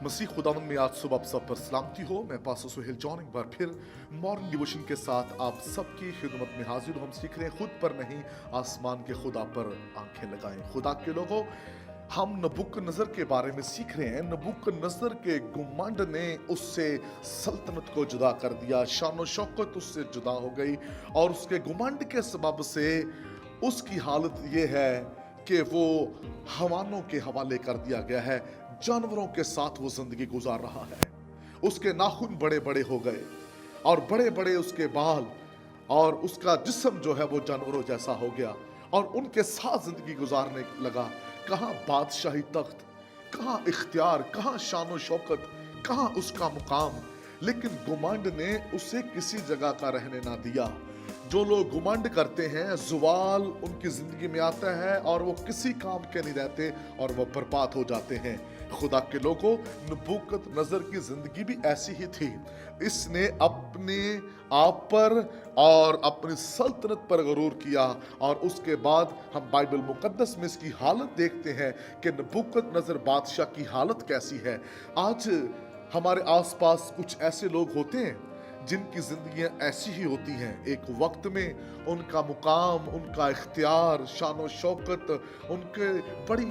मसीह खुदावन में आज सुबह आप सब पर सलामती हो। मैं पास्टर सुहेल जॉन एक बार फिर मॉर्निंग डिवोशन के साथ आप सबकी खिदमत में हाजिर हूं। हम सीख रहे हैं खुद पर नहीं, आसमान के खुदा पर आंखें लगाएं। खुदा के लोगों, हम नबूकदनेस्सर के बारे में सीख रहे हैं। नबूकदनेस्सर के गुमंड ने उससे सल्तनत को जुदा कर दिया, शान और शौकत उससे जुदा हो गई और उसके गुमंड के सबब से उसकी हालत ये है कि वो हवानों के हवाले कर दिया गया है। जानवरों के साथ वो जिंदगी गुजार रहा है। उसके नाखून बड़े बड़े हो गए और बड़े बड़े उसके बाल और उसका जिस्म जो है वो जानवरों जैसा हो गया और उनके साथ जिंदगी गुजारने लगा। कहाँ बादशाही तख्त, कहाँ इख्तियार, कहाँ शान और शौकत, कहाँ उसका मुकाम। लेकिन गुमंड ने उसे किसी जगह का रहने ना दिया। जो लोग गुमंड करते हैं, जुवाल उनकी जिंदगी में आता है और वो किसी काम के नहीं रहते और वो बर्बाद हो जाते हैं। खुदा के लोगों, नबूकदनेस्सर की जिंदगी भी ऐसी ही थी। इसने अपने आप पर और अपनी सल्तनत पर गरूर किया और उसके बाद हम बाइबल मुकद्दस में इसकी हालत देखते हैं कि नबूकदनेस्सर बादशाह की हालत कैसी है। आज हमारे आसपास कुछ ऐसे लोग होते हैं जिनकी जिंदगियां ऐसी ही होती हैं। एक वक्त में उनका मुकाम, उनका इख्तियार, शान और शौकत, उनके बड़ी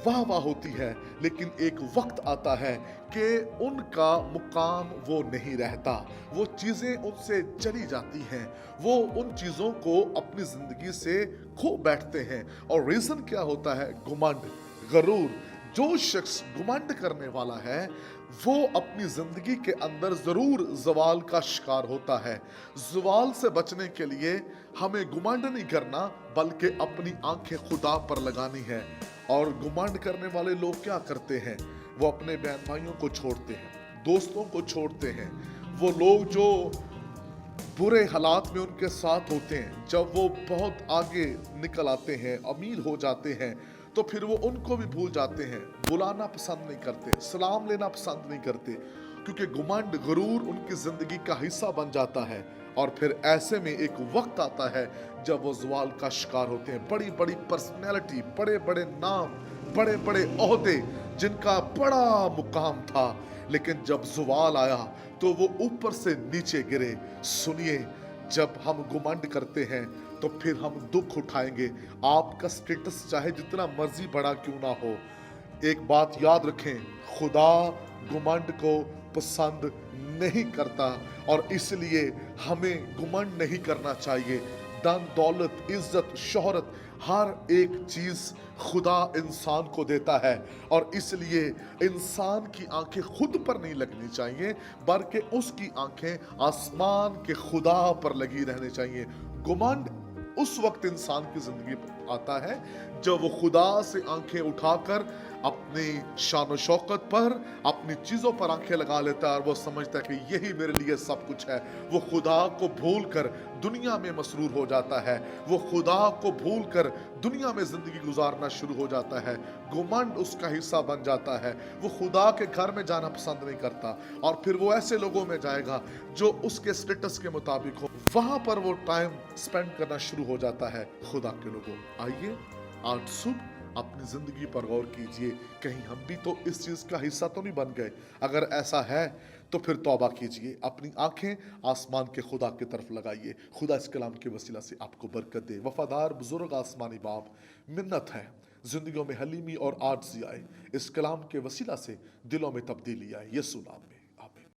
वाह वाह होती है, लेकिन एक वक्त आता है कि उनका मुकाम वो नहीं रहता। वो चीजें उनसे चली जाती हैं, वो उन चीजों को अपनी जिंदगी से खो बैठते हैं। और रीजन क्या होता है? गुमंड, गरूर। जो शख्स गुमंड करने वाला है वो अपनी जिंदगी के अंदर जरूर जवाल का शिकार होता है। जवाल से बचने के लिए हमें गुमंड नहीं करना, बल्कि अपनी आंखें खुदा पर लगानी है। और गुमंड करने वाले लोग क्या करते हैं? वो अपने बहन भाइयों को छोड़ते हैं, दोस्तों को छोड़ते हैं। वो लोग जो बुरे हालात में उनके साथ होते हैं, जब वो बहुत आगे निकल आते हैं, अमीर हो जाते हैं, तो फिर वो उनको भी भूल जाते हैं, बुलाना पसंद नहीं करते, सलाम लेना पसंद नहीं करते, क्योंकि गुमंड, गरूर उनकी जिंदगी का हिस्सा बन जाता है। और फिर ऐसे में एक वक्त आता है जब वो ज़वाल का शिकार होते हैं। बड़ी बड़ी पर्सनैलिटी, बड़े बड़े नाम, बड़े बड़े ओहदे, जिनका बड़ा मुकाम था, लेकिन जब ज़वाल आया तो वो ऊपर से नीचे गिरे। सुनिए, जब हम गुमंड करते हैं तो फिर हम दुख उठाएंगे। आपका स्टेटस चाहे जितना मर्जी बड़ा क्यों ना हो, एक बात याद रखें, खुदा गुमंड को पसंद नहीं करता और इसलिए हमें गुमंड नहीं करना चाहिए। धन दौलत, इज्जत, शोहरत, हर एक चीज खुदा इंसान को देता है और इसलिए इंसान की आंखें खुद पर नहीं लगनी चाहिए, बल्कि उसकी आंखें आसमान के खुदा पर लगी रहनी चाहिए। गुमंड उस वक्त इंसान की जिंदगी आता है जब वो खुदा से आंखें उठाकर अपनी शान शौकत पर, अपनी चीजों पर आंखें लगा लेता है और वो समझता है कि यही मेरे लिए सब कुछ है। वो खुदा को भूलकर दुनिया में मसरूर हो जाता है, वो खुदा को भूलकर दुनिया में जिंदगी गुजारना शुरू हो जाता है। गुमंड उसका हिस्सा बन जाता है। वो खुदा के घर में जाना पसंद नहीं करता और फिर वो ऐसे लोगों में जाएगा जो उसके स्टेटस के मुताबिक हो, वहां पर वो टाइम स्पेंड करना शुरू हो जाता है। खुदा के लोगों, आइए आज सुबह अपनी जिंदगी पर गौर कीजिए, कहीं हम भी तो इस चीज का हिस्सा तो नहीं बन गए। अगर ऐसा है तो फिर तौबा कीजिए, अपनी आंखें आसमान के खुदा की तरफ लगाइए। खुदा इस कलाम के वसीला से आपको बरकत दे। वफादार बुजुर्ग आसमानी बाप, मिन्नत है जिंदगियों में हलीमी और आजिज़ी आए, इस कलाम के वसीला से दिलों में तब्दीली आए। यीशु नाम